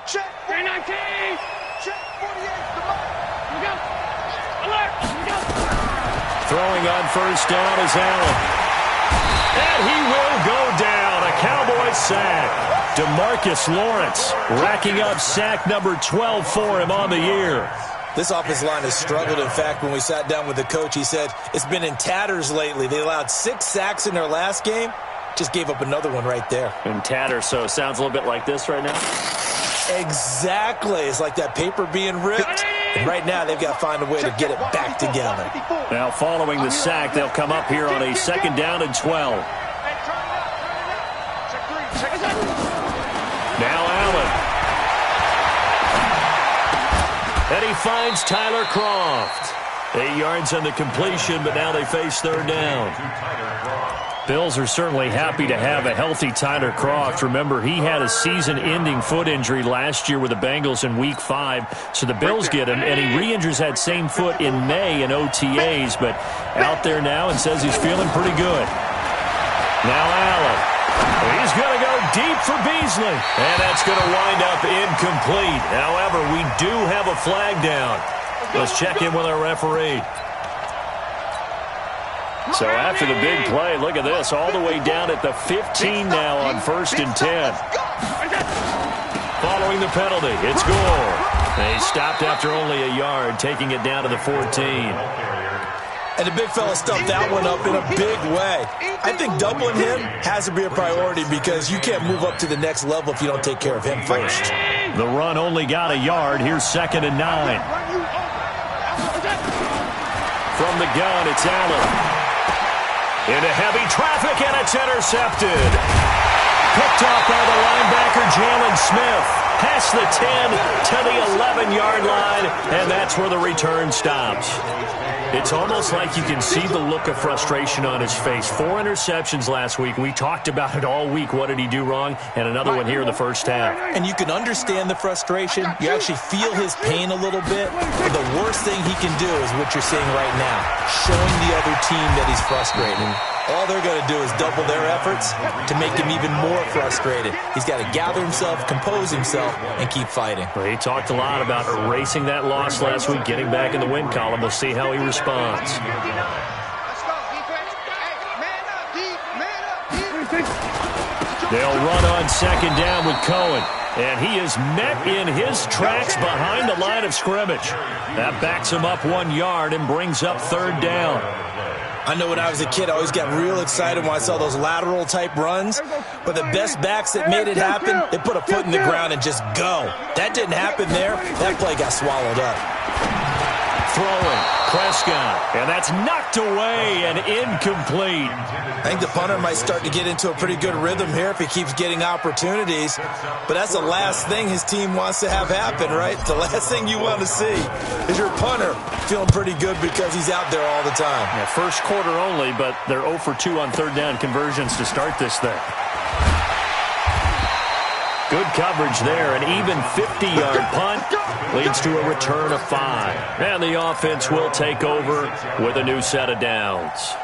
Check 319. Check 48. The mark. Here we go. Alert. Here we go. Throwing on first down is Allen. And he will go down. A Cowboys sack. DeMarcus Lawrence racking up sack number 12 for him on the year. This offensive line has struggled. In fact, when we sat down with the coach, he said it's been in tatters lately. They allowed 6 sacks in their last game. Just gave up another one right there. In tatters, so it sounds a little bit like this right now? Exactly. It's like that paper being ripped. And right now, they've got to find a way to get it back together. Now, following the sack, they'll come up here on a 2nd down and 12. Now Allen. And he finds Tyler Kroft. 8 yards on the completion, but now they face 3rd down. Bills are certainly happy to have a healthy Tyler Kroft. Remember, he had a season-ending foot injury last year with the Bengals in Week 5, so the Bills get him, and he re-injures that same foot in May in OTAs, but out there now and says he's feeling pretty good. Now Allen. He's going to go deep for Beasley, and that's going to wind up incomplete. However, we do have a flag down. Let's check in with our referee. So after the big play, look at this, all the way down at the 15 now on 1st and 10. Following the penalty, it's Gore. They stopped after only a yard, taking it down to the 14. And the big fella stuffed that one up in a big way. I think doubling him has to be a priority because you can't move up to the next level if you don't take care of him first. The run only got a yard. Here's 2nd and 9. From the gun, it's Allen. Into heavy traffic, and it's intercepted. Picked off by the linebacker, Jalen Smith. Past the 10 to the 11-yard line, and that's where the return stops. It's almost like you can see the look of frustration on his face. 4 interceptions last week. We talked about it all week. What did he do wrong? And another one here in the first half. And you can understand the frustration. You actually feel his pain a little bit. But the worst thing he can do is what you're seeing right now, showing the other team that he's frustrated. All they're going to do is double their efforts to make him even more frustrated. He's got to gather himself, compose himself, and keep fighting. Well, he talked a lot about erasing that loss last week, getting back in the win column. We'll see how he responds. They'll run on 2nd down with Cohen. And he is met in his tracks behind the line of scrimmage. That backs him up 1 yard and brings up 3rd down. I know when I was a kid, I always got real excited when I saw those lateral-type runs. But the best backs that made it happen, they put a foot in the ground and just go. That didn't happen there. That play got swallowed up. Throwing, Prescott, and that's knocked away and incomplete. I think the punter might start to get into a pretty good rhythm here if he keeps getting opportunities. But that's the last thing his team wants to have happen, right? The last thing you want to see is your punter feeling pretty good because he's out there all the time. Yeah, first quarter only, but they're 0 for 2 on 3rd down conversions to start this thing. Good coverage there. An even 50-yard punt leads to a return of 5. And the offense will take over with a new set of downs.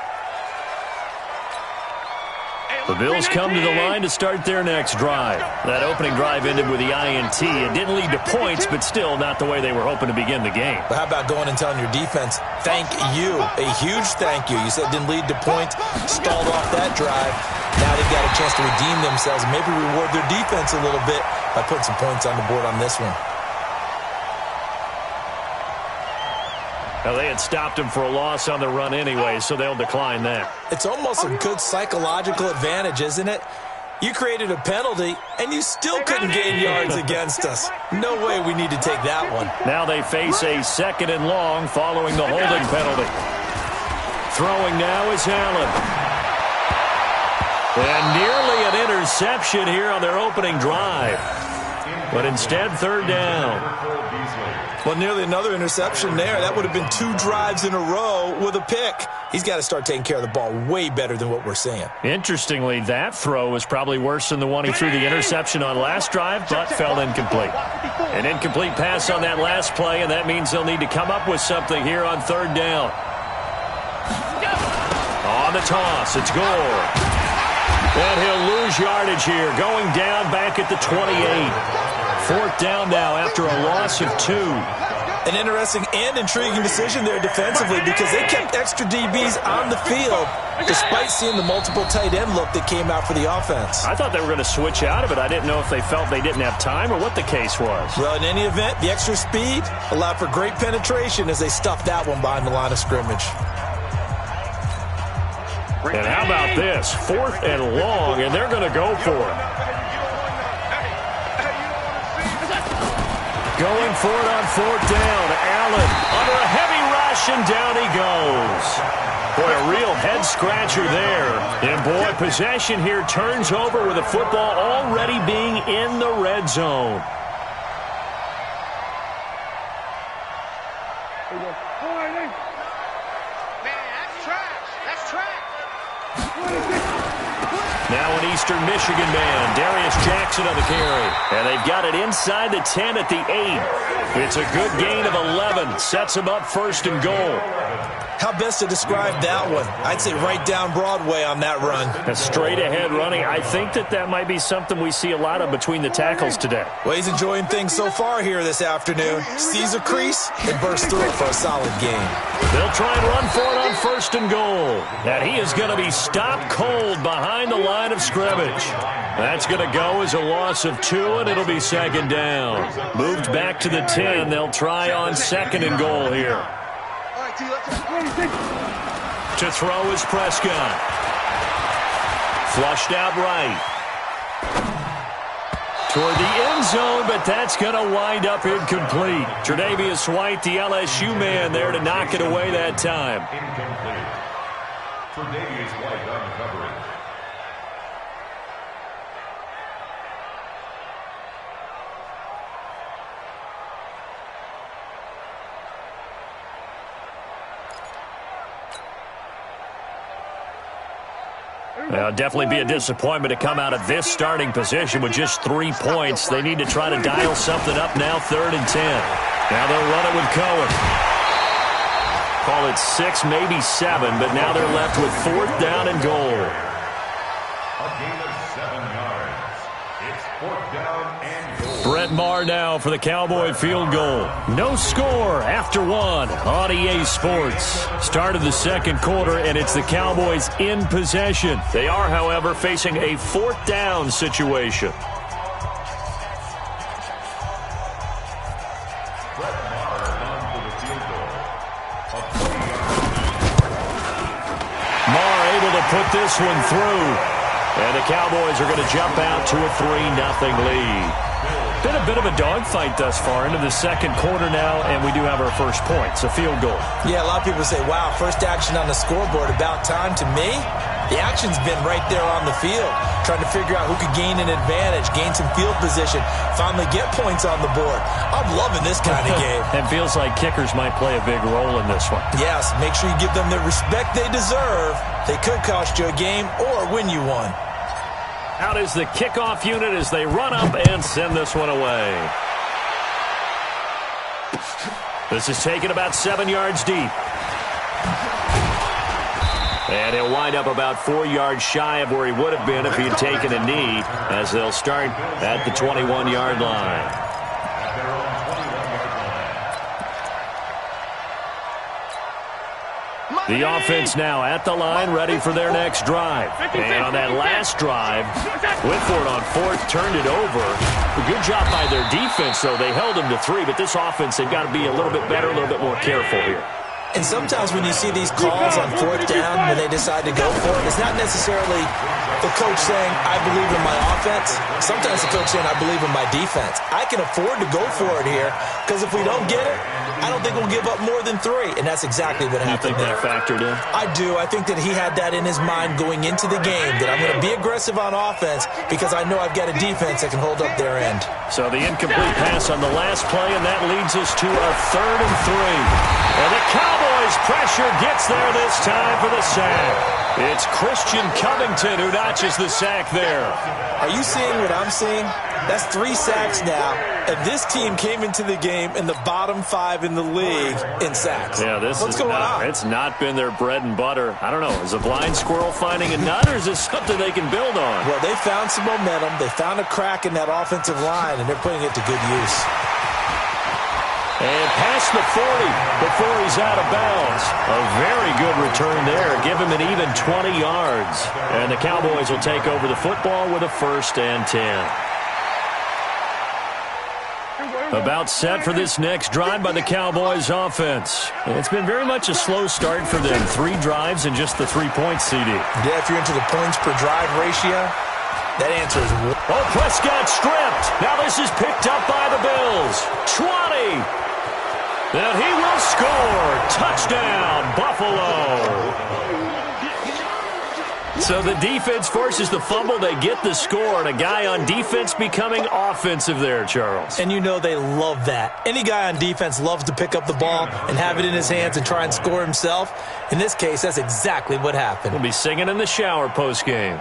The Bills come to the line to start their next drive. That opening drive ended with the INT. It didn't lead to points, but still not the way they were hoping to begin the game. But how about going and telling your defense, thank you, a huge thank you. You said it didn't lead to points, stalled off that drive. Now they've got a chance to redeem themselves and maybe reward their defense a little bit by putting some points on the board on this one. Now, they had stopped him for a loss on the run anyway, so they'll decline that. It's almost a good psychological advantage, isn't it? You created a penalty, and you still couldn't gain yards against us. No way we need to take that one. Now they face a 2nd and long following the holding penalty. Throwing now is Allen. And nearly an interception here on their opening drive. But instead, 3rd down. Well, nearly another interception there. That would have been 2 drives in a row with a pick. He's got to start taking care of the ball way better than what we're seeing. Interestingly, that throw was probably worse than the one he threw the interception on last drive, but fell incomplete. An incomplete pass on that last play, and that means they'll need to come up with something here on 3rd down. On the toss, it's Gore. And he'll lose yardage here, going down back at the 28. 4th down now after a loss of 2. An interesting and intriguing decision there defensively because they kept extra DBs on the field despite seeing the multiple tight end look that came out for the offense. I thought they were going to switch out of it. I didn't know if they felt they didn't have time or what the case was. Well, in any event, the extra speed allowed for great penetration as they stuffed that one behind the line of scrimmage. And how about this? 4th and long, and they're going to go for it. Going for it on 4th down. Allen under a heavy rush, and down he goes. Boy, a real head-scratcher there. And, boy, possession here turns over with the football already being in the red zone. Now an Eastern Michigan man, Darius Jackson on the carry. And they've got it inside the 10 at the 8. It's a good gain of 11. Sets them up 1st and goal. How best to describe that one? I'd say right down Broadway on that run. A straight-ahead running. I think that might be something we see a lot of between the tackles today. Well, he's enjoying things so far here this afternoon. Sees a crease and bursts through it for a solid gain. They'll try and run for it on 1st and goal. And he is going to be stopped cold behind the line of scrimmage. That's going to go as a loss of 2, and it'll be 2nd down. Moved back to the 10. They'll try on 2nd and goal here. To throw is Prescott. Flushed out right. Toward the end zone, but that's going to wind up incomplete. Tre'Davious White, the LSU man, there to knock it away that time. Incomplete. Tre'Davious White on the coverage. Well, definitely be a disappointment to come out of this starting position with just 3 points. They need to try to dial something up now, 3rd and 10. Now they'll run it with Cohen. Call it 6, maybe 7, but now they're left with 4th down and goal. A gain of 7 yards. It's 4th down and goal. Brett Maher now for the Cowboy field goal. No score after 1 on EA Sports. Start of the 2nd quarter, and it's the Cowboys in possession. They are, however, facing a 4th down situation. Brett Maher on for the field goal. A 20-yard. Maher able to put this one through. And the Cowboys are going to jump out to a 3-0 lead. Been a bit of a dogfight thus far into the 2nd quarter now, and we do have our first points, a field goal. Yeah, a lot of people say, wow, first action on the scoreboard, about time. To me, the action's been right there on the field, trying to figure out who could gain an advantage, gain some field position, finally get points on the board. I'm loving this kind of game. It feels like kickers might play a big role in this one. Yes, make sure you give them the respect they deserve. They could cost you a game or win you one. Out is the kickoff unit as they run up and send this one away. This is taken about 7 yards deep. And he'll wind up about 4 yards shy of where he would have been if he had taken a knee, as they'll start at the 21-yard line. The offense now at the line, ready for their next drive. And on that last drive, went for it on 4th, turned it over. A good job by their defense, though. They held them to 3, but this offense, they've got to be a little bit better, a little bit more careful here. And sometimes when you see these calls on 4th down, when they decide to go for it, it's not necessarily the coach saying, I believe in my offense. Sometimes the coach saying, I believe in my defense. I can afford to go for it here, because if we don't get it, I don't think we'll give up more than 3. And that's exactly what happened there. You think that factored in? I do. I think that he had that in his mind going into the game, that I'm going to be aggressive on offense because I know I've got a defense that can hold up their end. So the incomplete pass on the last play, and that leads us to a 3rd and 3. And the Cowboys' pressure gets there this time for the sack. It's Christian Covington who knocks notches the sack there. Are you seeing what I'm seeing? That's 3 sacks now, and this team came into the game in the bottom 5 in the league in sacks. Yeah, What's going on? It's not been their bread and butter. I don't know. Is a blind squirrel finding a nut, or is this something they can build on? Well, they found some momentum. They found a crack in that offensive line, and they're putting it to good use. And past the 40 before he's out of bounds. A very good return there. Give him an even 20 yards. And the Cowboys will take over the football with a 1st and 10. About set for this next drive by the Cowboys offense. It's been very much a slow start for them. 3 drives and just the 3 points, CD. Yeah, if you're into the points per drive ratio, that answer is... Oh, Prescott stripped. Now this is picked up by the Bills. 20. And he will score. Touchdown, Buffalo. So the defense forces the fumble. They get the score, and a guy on defense becoming offensive there, Charles. And you know they love that. Any guy on defense loves to pick up the ball and have it in his hands and try and score himself. In this case, that's exactly what happened. We'll be singing in the shower postgame.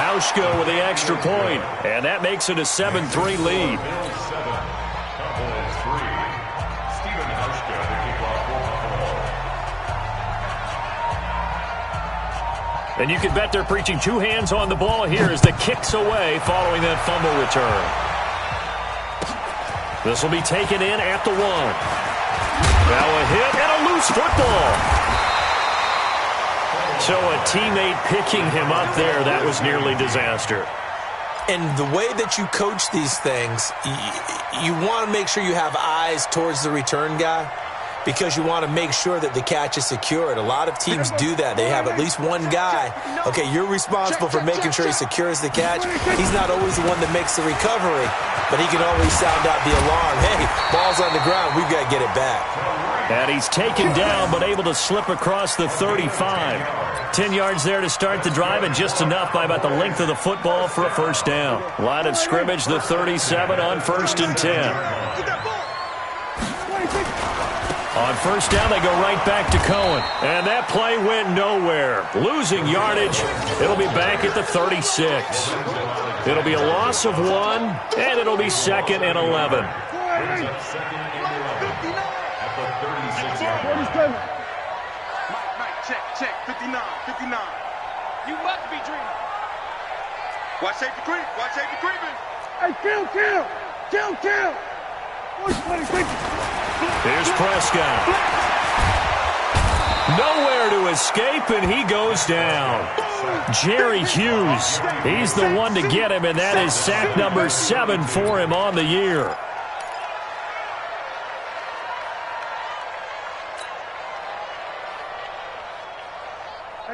Hauschka with the extra point, and that makes it a 7-3 lead. And you can bet they're preaching 2 hands on the ball here as the kick's away following that fumble return. This will be taken in at the 1. Now a hit and a loose football. So a teammate picking him up there, that was nearly disaster. And the way that you coach these things, you want to make sure you have eyes towards the return guy, because you want to make sure that the catch is secured. A lot of teams do that. They have at least one guy. Okay, you're responsible for making sure he secures the catch. He's not always the one that makes the recovery, but he can always sound out the alarm. Hey, ball's on the ground. We've got to get it back. And he's taken down, but able to slip across the 35. 10 yards there to start the drive, and just enough by about the length of the football for a 1st down. Line of scrimmage, the 37 on 1st and 10. On 1st down, they go right back to Cohen. And that play went nowhere. Losing yardage. It'll be back at the 36. It'll be a loss of 1, and it'll be 2nd and 11. Check, 59. You must be dreaming. Watch safety creep. Watch safety creeping. Hey, kill. Here's Prescott. Nowhere to escape, and he goes down. Jerry Hughes, he's the one to get him, and that is sack number 7 for him on the year.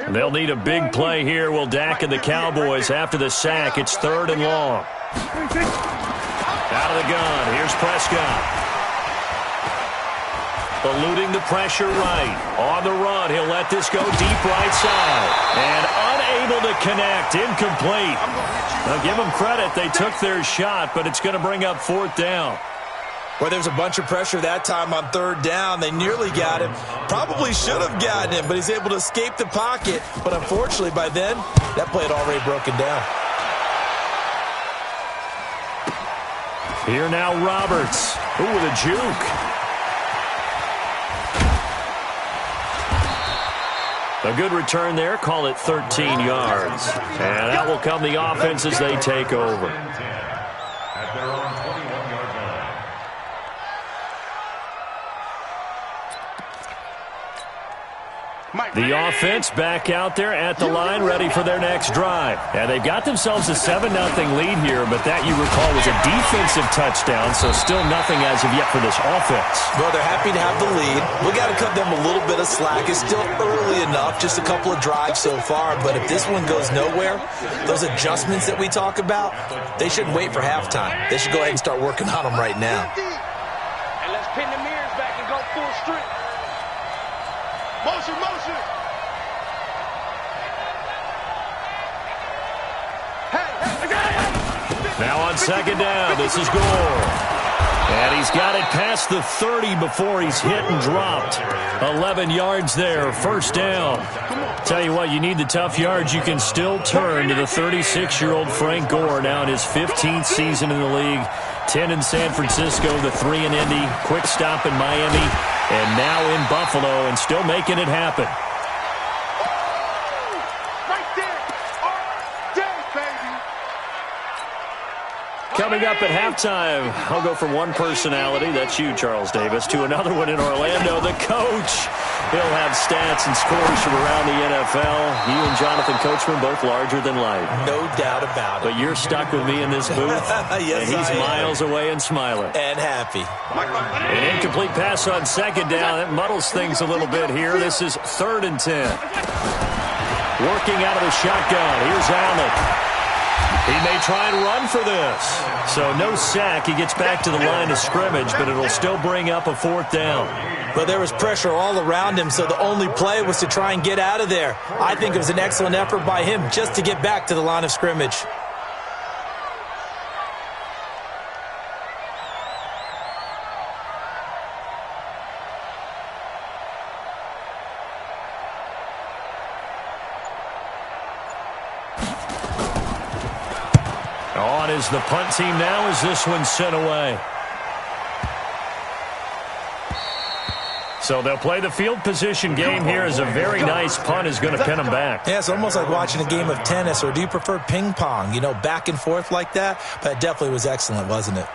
They'll need a big play here. Will Dak and the Cowboys after the sack. It's 3rd and long. Out of the gun. Here's Prescott. Eluding the pressure right. On the run. He'll let this go deep right side. And unable to connect. Incomplete. Now give them credit. They took their shot, but it's going to bring up 4th down. Well, there's a bunch of pressure that time on 3rd down. They nearly got him. Probably should have gotten him, but he's able to escape the pocket. But unfortunately, by then, that play had already broken down. Here now, Roberts. Ooh, with a juke. A good return there. Call it 13 yards. And that will come the offense as they take over. At their own 21-yard line. The offense back out there at the line, ready for their next drive. And they've got themselves a 7-0 lead here, but that, you recall, was a defensive touchdown, so still nothing as of yet for this offense. Well, they're happy to have the lead. We got to cut them a little bit of slack. It's still early enough, just a couple of drives so far, but if this one goes nowhere, those adjustments that we talk about, they shouldn't wait for halftime. They should go ahead and start working on them right now. And let's pin the mirrors back and go full strength. Motion. Now on 2nd down, this is Gore. And he's got it past the 30 before he's hit and dropped. 11 yards there, first down. Tell you what, you need the tough yards. You can still turn to the 36-year-old Frank Gore, now in his 15th season in the league. 10 in San Francisco, the 3 in Indy, quick stop in Miami, and now in Buffalo, and still making it happen. Coming up at halftime, I'll go from one personality, that's you, Charles Davis, to another one in Orlando, the coach. He'll have stats and scores from around the NFL. You and Jonathan Coachman both larger than life. No doubt about it. But you're stuck with me in this booth, yes, and he's miles away and smiling. And happy. An incomplete pass on second down. That muddles things a little bit here. This is 3rd and 10. Working out of the shotgun. Here's Allen. He may try and run for this. So no sack. He gets back to the line of scrimmage, but it'll still bring up a 4th down. But there was pressure all around him, so the only play was to try and get out of there. I think it was an excellent effort by him just to get back to the line of scrimmage. On is the punt team now as this one's sent away. So they'll play the field position game here as a very nice punt is going to pin them back. Yeah, it's almost like watching a game of tennis, or do you prefer ping pong? You know, back and forth like that? But it definitely was excellent, wasn't it?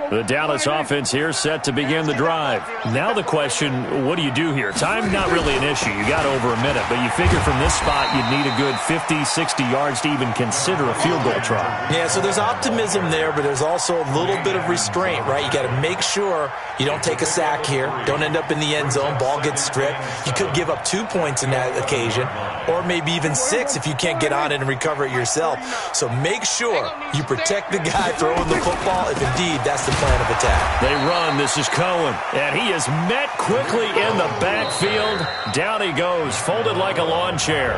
The Dallas offense here set to begin the drive. Now the question, what do you do here? Time not really an issue. You got over a minute, but you figure from this spot you'd need a good 50, 60 yards to even consider a field goal try. Yeah, so there's optimism there, but there's also a little bit of restraint, right? You got to make sure you don't take a sack here, don't end up in the end zone, ball gets stripped. You could give up 2 points in that occasion, or maybe even 6 if you can't get on it and recover it yourself. So make sure you protect the guy throwing the football if indeed that's the plan of attack. They run. This is Cohen, and he is met quickly in the backfield. Down he goes, folded like a lawn chair.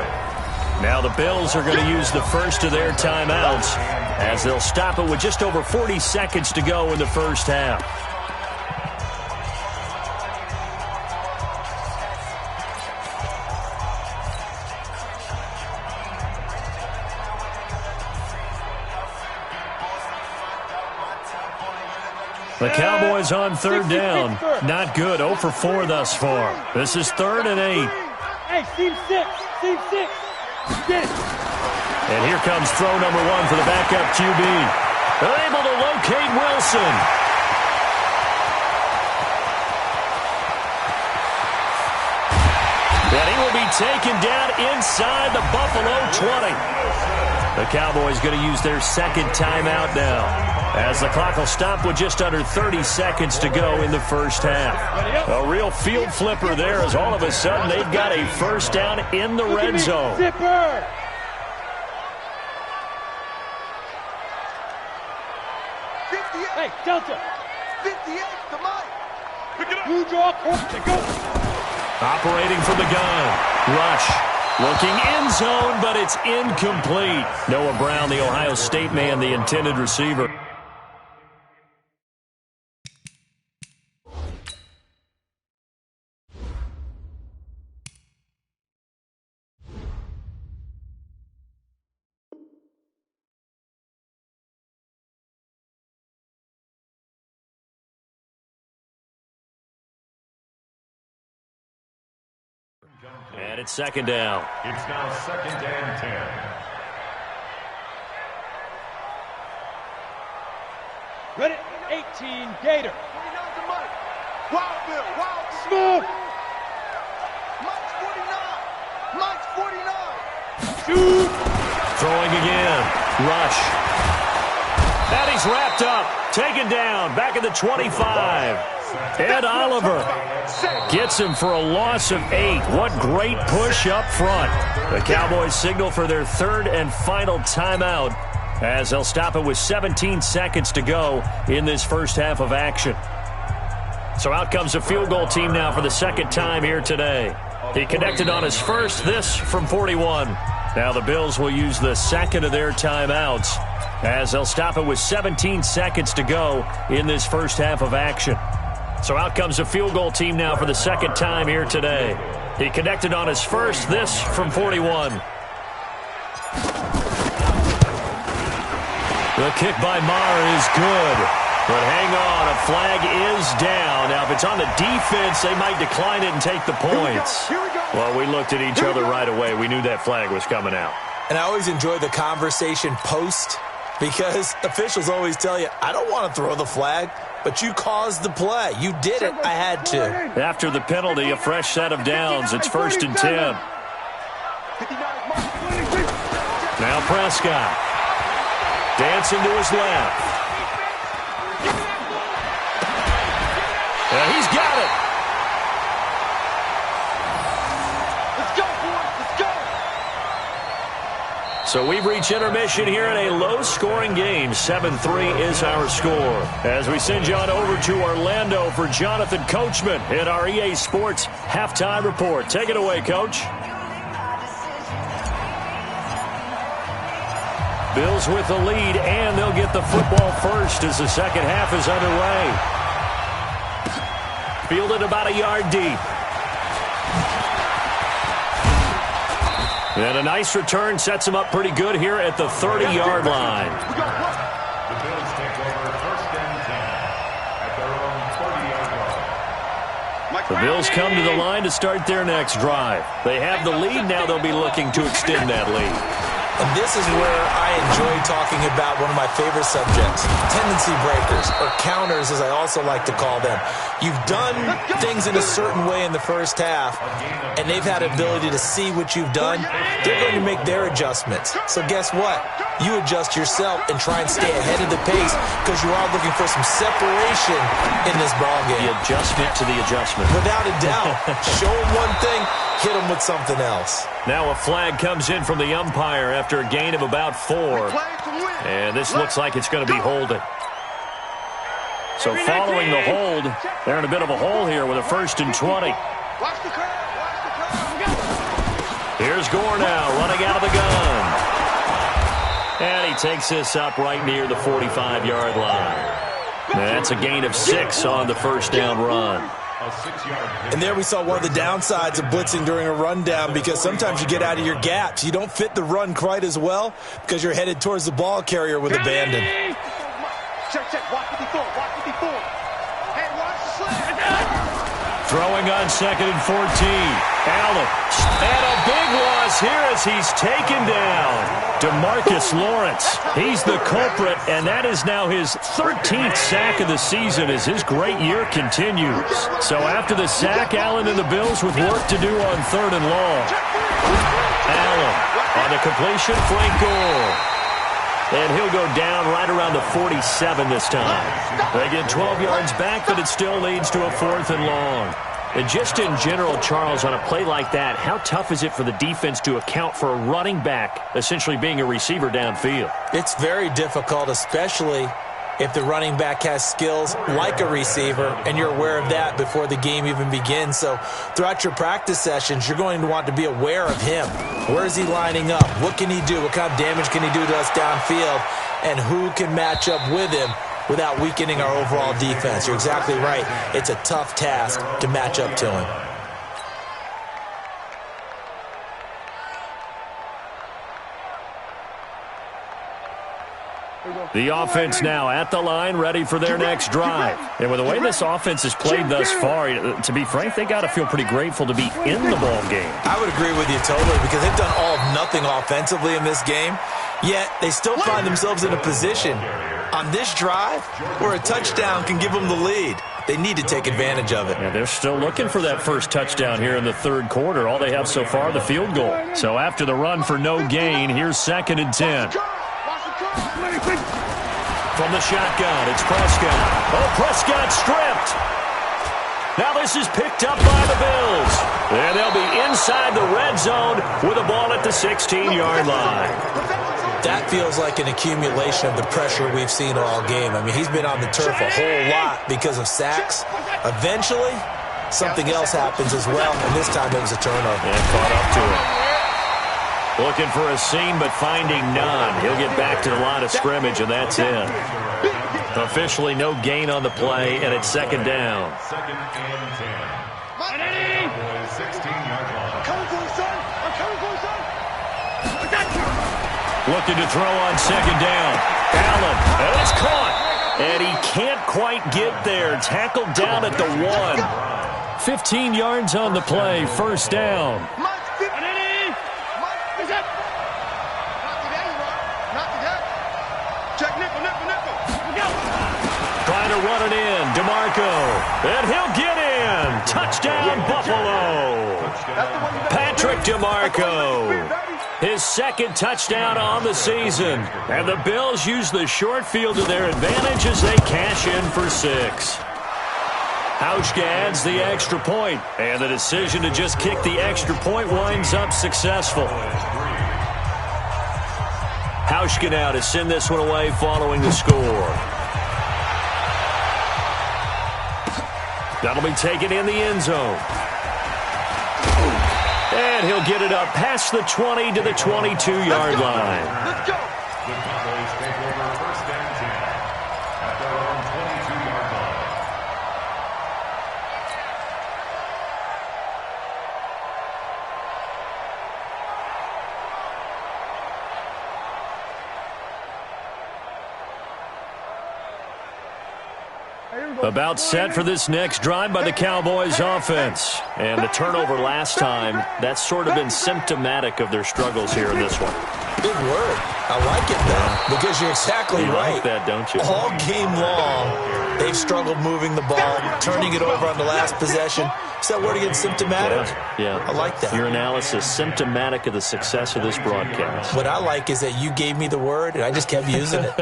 Now the Bills are going to use the first of their timeouts as they'll stop it with just over 40 seconds to go in the first half. The Cowboys on 3rd down. Not good. 0 for 4 thus far. This is 3rd and 8. Hey, team 6. Team 6. Get it. And here comes throw number 1 for the backup QB. They're able to locate Wilson. And he will be taken down inside the Buffalo 20. The Cowboys going to use their second timeout now, as the clock will stop with just under 30 seconds to go in the first half. A real field flipper there, as all of a sudden they've got a first down in the red zone. Zipper. Hey, Delta. 58 to Mike. Pick it up. You draw court to go. Operating from the gun. Rush. Looking end zone, but it's incomplete. Noah Brown, the Ohio State man, the intended receiver. And it's 2nd down. It's now 2nd and 10. Ready? 18, Gator. Wildville, Smooth. Mike's 49. Mike's 49. Shoot. Throwing again. Rush. And he's wrapped up. Taken down. Back at the 25. Ed Oliver gets him for a loss of 8. What great push up front. The Cowboys signal for their 3rd and final timeout, as they'll stop it with 17 seconds to go in this first half of action. So out comes the field goal team now for the second time here today. He connected on his first, this from 41. Now the Bills will use the second of their timeouts as they'll stop it with 17 seconds to go in this first half of action. So out comes the field goal team now for the second time here today. He connected on his first, this from 41. The kick by Maher is good. But hang on, a flag is down. Now, if it's on the defense, they might decline it and take the points. Well, we looked at each other right away. We knew that flag was coming out. And I always enjoy the conversation post because officials always tell you, I don't want to throw the flag, but you caused the play. You did it. I had to. After the penalty, a fresh set of downs. It's 1st and 10. Now Prescott. Dancing to his left. And he's got it. Let's go, boys. Let's go. So we've reached intermission here in a low-scoring game. 7-3 is our score. As we send you on over to Orlando for Jonathan Coachman in our EA Sports Halftime Report. Take it away, Coach. Bills with the lead, and they'll get the football first as the second half is underway. Fielded about a yard deep. And a nice return sets him up pretty good here at the 30-yard line. The Bills take over 1st and 10 at their own 30-yard line. The Bills come to the line to start their next drive. They have the lead. Now they'll be looking to extend that lead. And this is where I enjoy talking about one of my favorite subjects, tendency breakers, or counters as I also like to call them. You've done things in a certain way in the first half, and they've had ability to see what you've done. They're going to make their adjustments. So guess what? You adjust yourself and try and stay ahead of the pace because you are looking for some separation in this ballgame. The adjustment to the adjustment. Without a doubt. Show them one thing, hit them with something else. Now a flag comes in from the umpire after a gain of about 4. And this looks like it's going to be holding. So following the hold, they're in a bit of a hole here with a 1st and 20. Here's Gore now running out of the gun. And he takes this up right near the 45-yard line. And that's a gain of 6 on the first down run. And there we saw one of the downsides of blitzing during a rundown because sometimes you get out of your gaps. You don't fit the run quite as well because you're headed towards the ball carrier with abandon. Check. Watch 54. Hey, watch the slip. Throwing on 2nd and 14. Allen. And a big loss here as he's taken down. DeMarcus Lawrence. He's the culprit, and that is now his 13th sack of the season as his great year continues. So after the sack, Allen and the Bills with work to do on 3rd and long. Allen on the completion, Frank Gore. And he'll go down right around the 47 this time. They get 12 yards back, but it still leads to a 4th and long. And just in general, Charles, on a play like that, how tough is it for the defense to account for a running back essentially being a receiver downfield? It's very difficult, especially if the running back has skills like a receiver, and you're aware of that before the game even begins. So throughout your practice sessions, you're going to want to be aware of him. Where is he lining up? What can he do? What kind of damage can he do to us downfield? And who can match up with him without weakening our overall defense? You're exactly right. It's a tough task to match up to him. The offense now at the line, ready for their next drive. And with the way this offense has played thus far, to be frank, they got to feel pretty grateful to be in the ball game. I would agree with you totally because they've done all of nothing offensively in this game, yet they still find themselves in a position on this drive where a touchdown can give them the lead. They need to take advantage of it. Yeah, they're still looking for that first touchdown here in the 3rd quarter. All they have so far, the field goal. So after the run for no gain, here's 2nd and 10. From the shotgun, it's Prescott. Oh, Prescott stripped. Now this is picked up by the Bills. And they'll be inside the red zone with a ball at the 16-yard line. That feels like an accumulation of the pressure we've seen all game. I mean, he's been on the turf a whole lot because of sacks. Eventually, something else happens as well, and this time it was a turnover. And caught up to it. Looking for a seam, but finding none. He'll get back to the line of scrimmage, and that's it. Officially no gain on the play, and it's second down. Second and 10. 16-yard line. Looking to throw on second down. Allen, and it's caught. And he can't quite get there. Tackled down at the 1. 15 yards on the play, first down. Trying to run it in, DeMarco, and he'll get in. Touchdown, Buffalo. Patrick DeMarco, his second touchdown on the season. And the Bills use the short field to their advantage as they cash in for 6. Hauschka adds the extra point, and the decision to just kick the extra point winds up successful. Hauschka now to send this one away following the score. That'll be taken in the end zone. And he'll get it up past the 20 to the 22-yard line. The Cowboys take over first and 10 at their own 22-yard line. About set for this next drive by the Cowboys offense. And the turnover last time, that's sort of been symptomatic of their struggles here in this one. Big word. I like it, though, because you're exactly right. You like that, don't you? All game long, they've struggled moving the ball, turning it over on the last possession. Is that word again, symptomatic? Yeah. I like that. Your analysis, symptomatic of the success of this broadcast. What I like is that you gave me the word, and I just kept using it.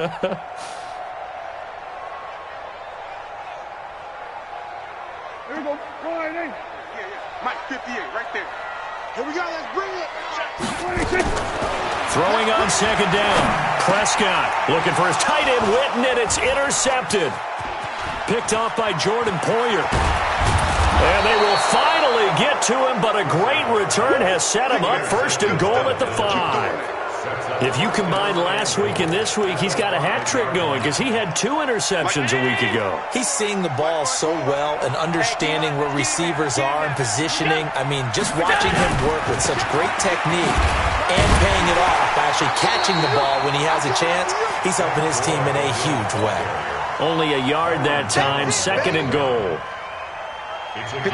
Here we go. Go right in. Mike, 58, right there. Here we go. Let's bring it. 26. Throwing on second down. Prescott looking for his tight end, Witten, and it's intercepted. Picked off by Jordan Poyer. And they will finally get to him, but a great return has set him up first and goal at the 5. If you combine last week and this week, he's got a hat trick going because he had 2 interceptions a week ago. He's seeing the ball so well and understanding where receivers are and positioning. I mean, just watching him work with such great technique and paying it off by actually catching the ball when he has a chance, he's helping his team in a huge way. Only a yard that time, second and goal.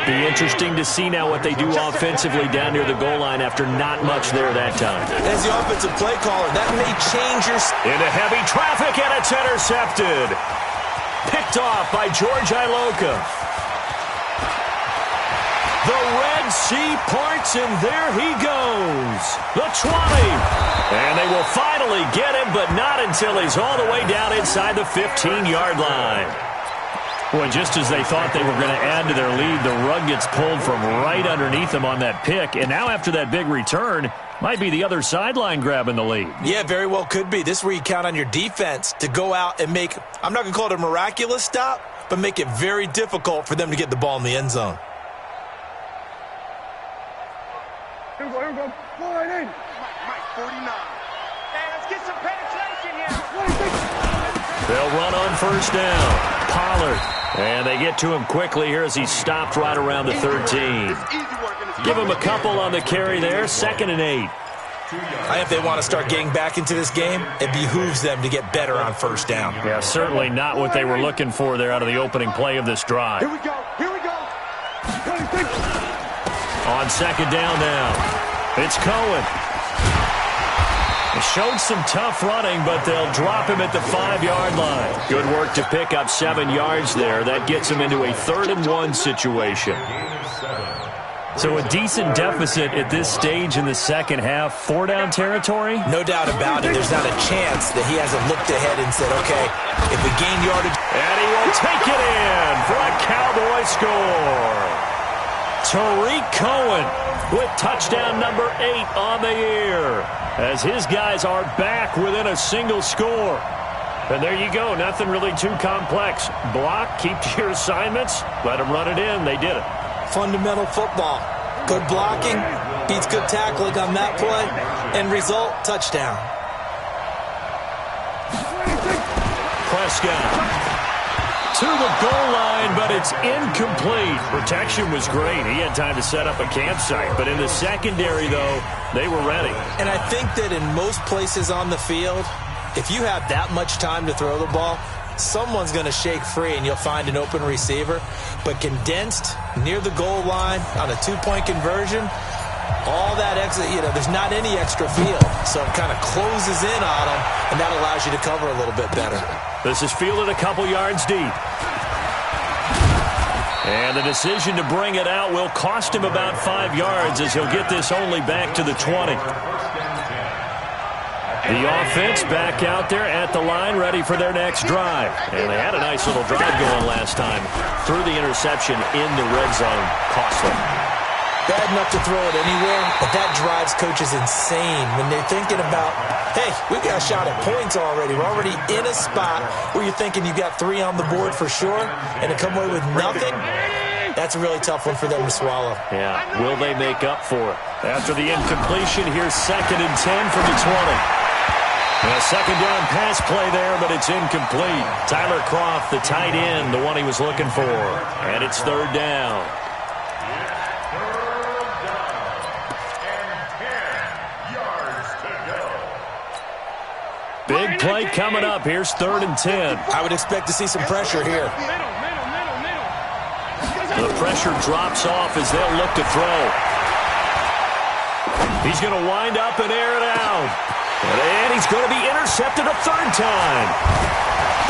Be interesting to see now what they do offensively down near the goal line after not much there that time. As the offensive play caller, that may change your... Into heavy traffic, and it's intercepted. Picked off by George Iloka. The Red Sea parts, and there he goes. The 20. And they will finally get him, but not until he's all the way down inside the 15-yard line. Boy, just as they thought they were going to add to their lead, the rug gets pulled from right underneath them on that pick. And now after that big return, might be the other sideline grabbing the lead. Yeah, very well could be. This is where you count on your defense to go out and make, I'm not going to call it a miraculous stop, but make it very difficult for them to get the ball in the end zone. Here we go. Go right in. Mike, 49. Hey, let's get some penetration here. They'll run on first down. Pollard. And they get to him quickly here as he's stopped right around the 13. Give him a couple on the carry there. 2nd and 8. I think if they want to start getting back into this game, it behooves them to get better on first down. Yeah, certainly not what they were looking for there out of the opening play of this drive. Here we go. Here we go. On second down now, it's Cohen. He showed some tough running, but they'll drop him at the 5-yard line. Good work to pick up 7 yards there. That gets him into a 3rd and 1 situation. So a decent deficit at this stage in the second half. 4-down territory? No doubt about it. There's not a chance that he hasn't looked ahead and said, okay, if we gain yardage... And he will take it in for a Cowboy score. Tariq Cohen with touchdown number 8 on the year, as his guys are back within a single score. And there you go, nothing really too complex. Block, keep to your assignments, let them run it in. They did it. fundamental football. Good blocking beats good tackling on that play. End result, touchdown. Prescott to the goal line, but it's incomplete. Protection was great. He had time to set up a campsite. But in the secondary, though, they were ready. And I think that in most places on the field, if you have that much time to throw the ball, someone's going to shake free and you'll find an open receiver. But condensed near the goal line on a two-point conversion, all that extra, there's not any extra field. So it kind of closes in on them, and that allows you to cover a little bit better. This is fielded a couple yards deep. And the decision to bring it out will cost him about 5 yards as he'll get this only back to the 20. The offense back out there at the line, ready for their next drive. And they had a nice little drive going last time. Threw the interception in the red zone. Costly. Bad enough to throw it anywhere, but that drives coaches insane when they're thinking about, hey, we've got a shot at points already. We're already in a spot where you're thinking you got 3 on the board for sure, and to come away with nothing, that's a really tough one for them to swallow. Yeah, will they make up for it? After the incompletion, here's 2nd and 10 from the 20. A second down pass play there, but it's incomplete. Tyler Kroft, the tight end, the one he was looking for. And it's 3rd down. Big play coming up. Here's 3rd and 10. I would expect to see some pressure here. The pressure drops off as they'll look to throw. He's going to wind up and air it out. And he's going to be intercepted a 3rd time.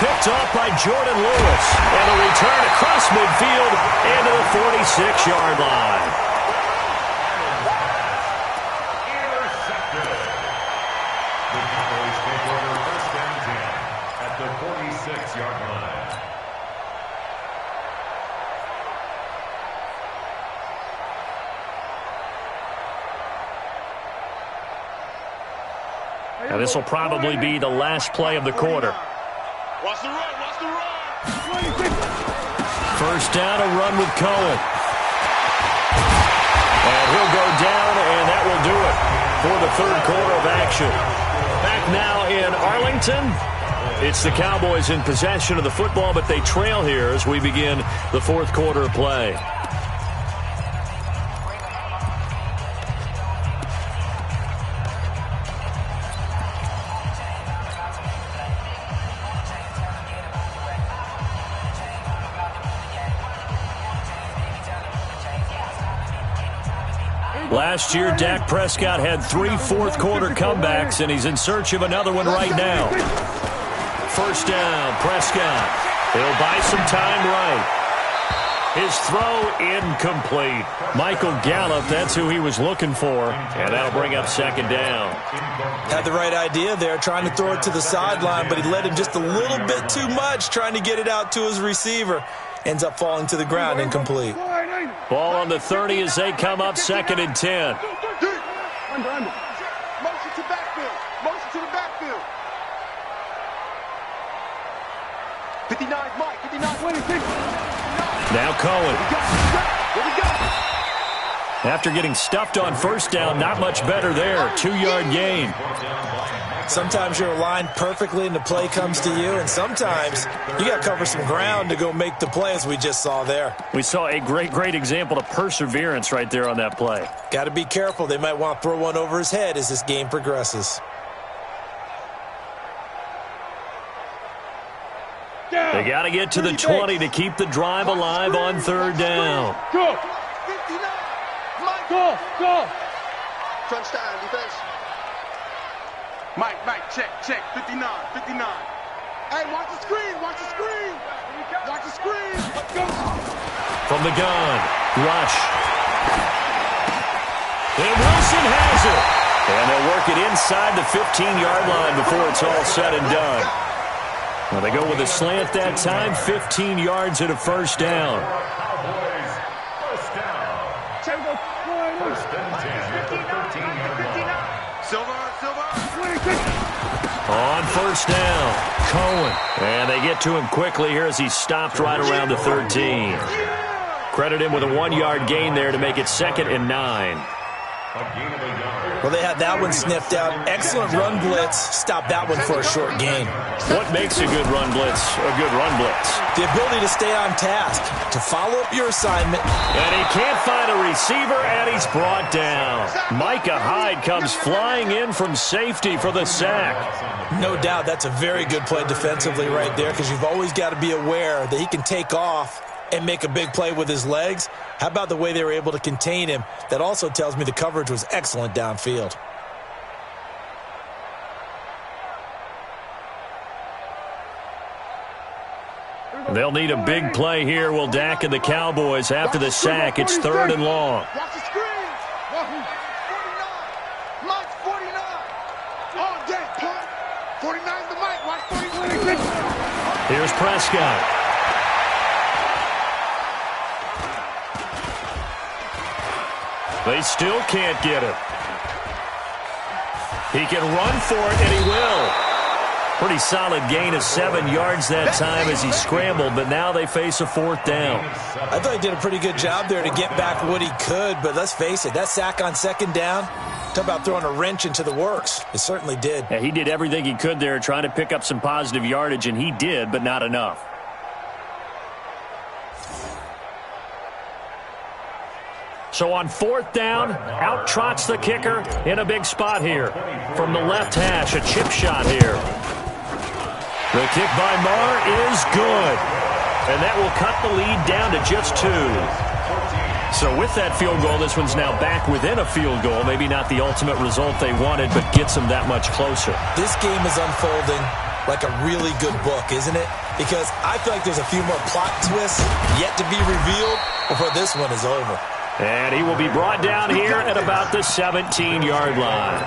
Picked off by Jordan Lewis. And a return across midfield into the 46-yard line. Now this will probably be the last play of the quarter. Watch the run, watch the run. First down, a run with Cohen. And he'll go down, and that will do it for the 3rd quarter of action. Back now in Arlington. It's the Cowboys in possession of the football, but they trail here as we begin the 4th quarter of play. Last year, Dak Prescott had 3 4th-quarter comebacks, and he's in search of another one right now. First down, Prescott. He'll buy some time right. His throw incomplete. Michael Gallup, that's who he was looking for, and that'll bring up 2nd down. Had the right idea there, trying to throw it to the sideline, but he led him just a little bit too much, trying to get it out to his receiver. Ends up falling to the ground, incomplete. Ball on the 30 as they come up 2nd and 10. Motion to backfield. Motion to the backfield. 59, Mike. 59, 26. Now Cohen. Here we go. After getting stuffed on first down, not much better there. 2-yard gain. Sometimes you're aligned perfectly and the play comes to you, and sometimes you got to cover some ground to go make the play, as we just saw there. We saw a great example of perseverance right there on that play. Got to be careful. They might want to throw one over his head as this game progresses. They got to get to the 20 to keep the drive alive on 3rd down. Go. 59. Mike. Go. Crunch time, defense. Mike, check. 59. Hey, watch the screen. Watch the screen. Go. From the gun, rush. And Wilson has it. And they'll work it inside the 15-yard line before it's all said and done. Well, they go with a slant that time, 15 yards and a 1st down. Silver. On 1st down, Cohen. And they get to him quickly here as he's stopped right around the 13. Credit him with a 1-yard gain there to make it 2nd and 9. Well, they had that one sniffed out. Excellent run blitz. Stop that one for a short gain. What makes a good run blitz a good run blitz? The ability to stay on task, to follow up your assignment. And he can't find a receiver, and he's brought down. Micah Hyde comes flying in from safety for the sack. No doubt that's a very good play defensively right there, because you've always got to be aware that he can take off and make a big play with his legs. How about the way they were able to contain him? That also tells me the coverage was excellent downfield. They'll need a big play here. Will Dak and the Cowboys after the sack. It's 3rd and long. Watch the screen. 49. Mike 49. All day, punt. 49's the Mike. Watch 49. Here's Prescott. They still can't get him. He can run for it, and he will. Pretty solid gain of 7 yards that time as he scrambled, but now they face a 4th down. I thought he did a pretty good job there to get back what he could, but let's face it, that sack on 2nd down, talk about throwing a wrench into the works. It certainly did. Yeah, he did everything he could there trying to pick up some positive yardage, and he did, but not enough. So on 4th down, out trots the kicker in a big spot here. From the left hash, a chip shot here. The kick by Marr is good. And that will cut the lead down to just 2. So with that field goal, this one's now back within a field goal. Maybe not the ultimate result they wanted, but gets them that much closer. This game is unfolding like a really good book, isn't it? Because I feel like there's a few more plot twists yet to be revealed before this one is over. And he will be brought down here at about the 17-yard line.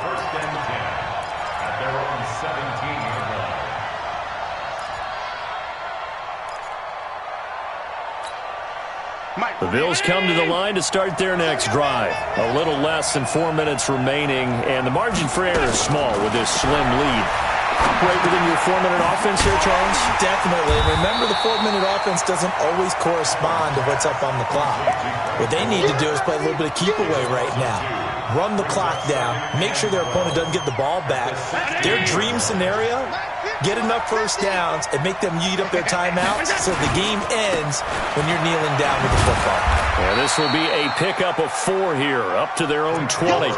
The Bills come to the line to start their next drive. A little less than 4 minutes remaining, and the margin for error is small with this slim lead. Operate within your 4-minute offense here, Charles? Definitely. Remember, the 4-minute offense doesn't always correspond to what's up on the clock. What they need to do is play a little bit of keep away right now. Run the clock down. Make sure their opponent doesn't get the ball back. Their dream scenario, get enough first downs and make them eat up their timeouts so the game ends when you're kneeling down with the football. Yeah, this will be a pickup of 4 here, up to their own 20.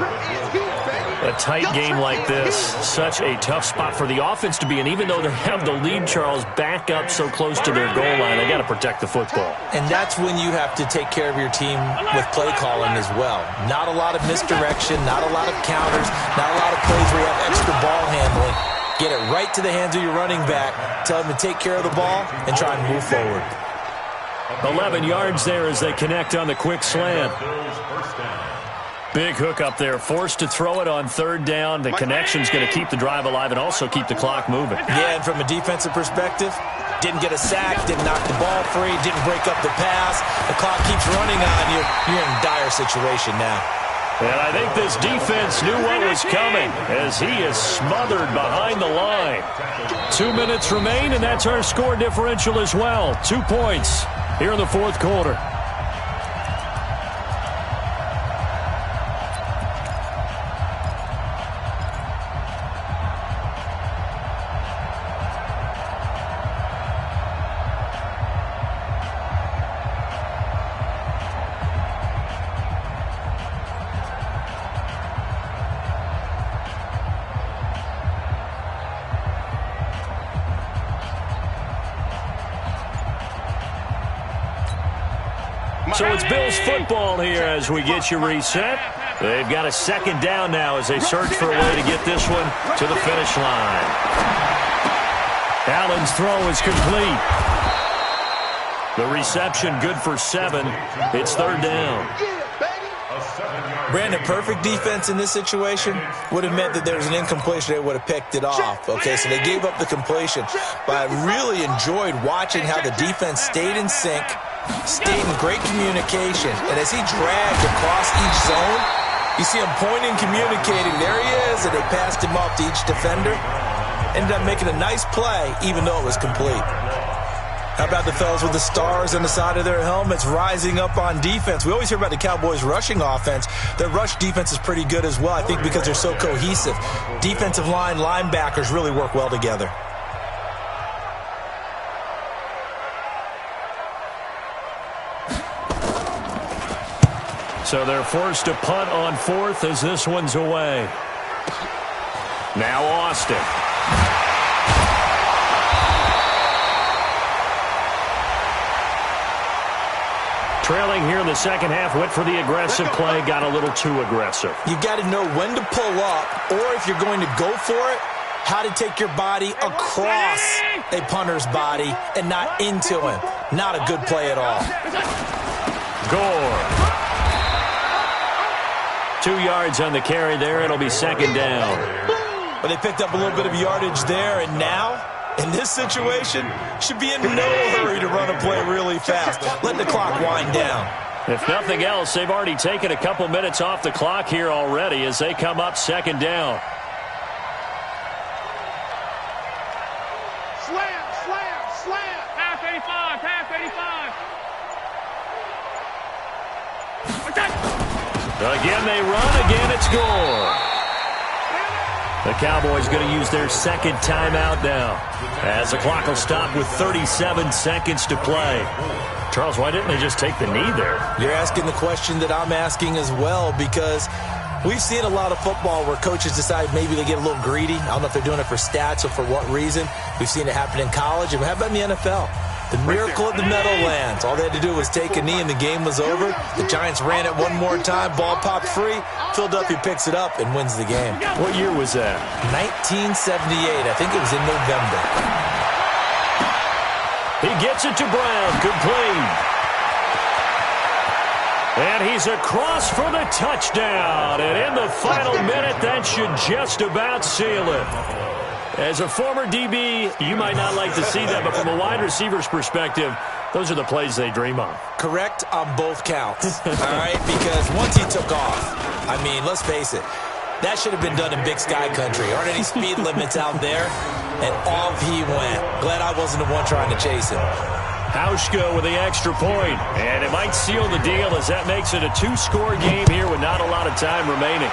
A tight game like this, such a tough spot for the offense to be in. Even though they have the lead, Charles, back up so close to their goal line, they got to protect the football. And that's when you have to take care of your team with play calling as well. Not a lot of misdirection, not a lot of counters, not a lot of plays where you have extra ball handling. Get it right to the hands of your running back, tell him to take care of the ball, and try and move forward. 11 yards there as they connect on the quick slant. Big hook up there, forced to throw it on 3rd down. The connection's going to keep the drive alive and also keep the clock moving. Yeah, and from a defensive perspective, didn't get a sack, didn't knock the ball free, didn't break up the pass. The clock keeps running on you. You're in a dire situation now. And I think this defense knew what was coming as he is smothered behind the line. 2 minutes remain, and that's our score differential as well. 2 points here in the 4th quarter. So it's Bills football here as we get you reset. They've got a 2nd down now as they search for a way to get this one to the finish line. Allen's throw is complete. The reception good for 7. It's 3rd down. Brandon, perfect defense in this situation would have meant that there was an incompletion. They would have picked it off. Okay, so they gave up the completion. But I really enjoyed watching how the defense stayed in sync, stayed in great communication. And as he dragged across each zone, you see him pointing, communicating. There he is, and they passed him off to each defender. Ended up making a nice play, even though it was complete. How about the fellas with the stars on the side of their helmets rising up on defense? We always hear about the Cowboys' rushing offense. Their rush defense is pretty good as well, I think, because they're so cohesive. Defensive line, linebackers really work well together. So they're forced to punt on 4th as this one's away. Now Austin. Trailing here in the second half, went for the aggressive play, got a little too aggressive. You got to know when to pull up, or if you're going to go for it, how to take your body across a punter's body and not into him. Not a good play at all. Gore. 2 yards on the carry there. It'll be second down. But they picked up a little bit of yardage there, and now, in this situation, should be in no hurry to run a play really fast. Let the clock wind down. If nothing else, they've already taken a couple minutes off the clock here already as they come up second down. Slam, slam, slam. Half 85, half 85. Again they run, again it's Gore. The Cowboys going to use their second timeout now as the clock will stop with 37 seconds to play. Charles, why didn't they just take the knee there? You're asking the question that I'm asking as well, because we've seen a lot of football where coaches decide maybe they get a little greedy. I don't know if they're doing it for stats or for what reason. We've seen it happen in college. And how about in the NFL? The miracle of the Meadowlands. All they had to do was take a knee and the game was over. The Giants ran it one more time. Ball popped free. Philadelphia picks it up and wins the game. What year was that? 1978. I think it was in November. He gets it to Brown. Complete. And he's across for the touchdown. And in the final minute, that should just about seal it. As a former DB, you might not like to see that, but from a wide receiver's perspective, those are the plays they dream of. Correct on both counts, all right? Because once he took off, I mean, let's face it, that should have been done in Big Sky Country. Aren't any speed limits out there? And off he went. Glad I wasn't the one trying to chase him. Hauschka with the extra point, and it might seal the deal as that makes it a 2-score game here with not a lot of time remaining.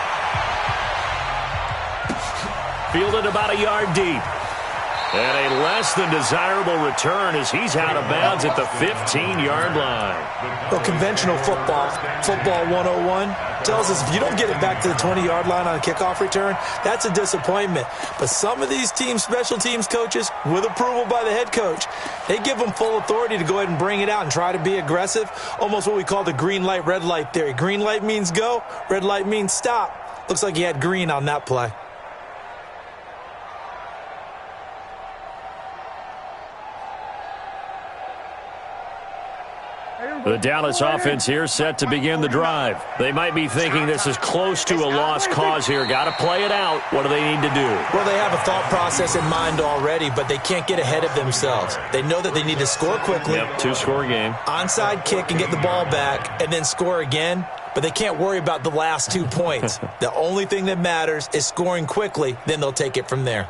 Fielded about a yard deep. And a less than desirable return as he's out of bounds at the 15-yard line. Well, conventional football 101, tells us if you don't get it back to the 20-yard line on a kickoff return, that's a disappointment. But some of these special teams coaches, with approval by the head coach, they give them full authority to go ahead and bring it out and try to be aggressive. Almost what we call the green light, red light theory. Green light means go, red light means stop. Looks like he had green on that play. The Dallas offense here set to begin the drive. They might be thinking this is close to a lost cause here. Got to play it out. What do they need to do? Well, they have a thought process in mind already, but they can't get ahead of themselves. They know that they need to score quickly. Yep, 2-score game. Onside kick and get the ball back and then score again. But they can't worry about the last 2 points. The only thing that matters is scoring quickly. Then they'll take it from there.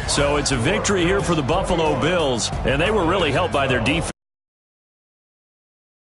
So it's a victory here for the Buffalo Bills, and they were really helped by their defense.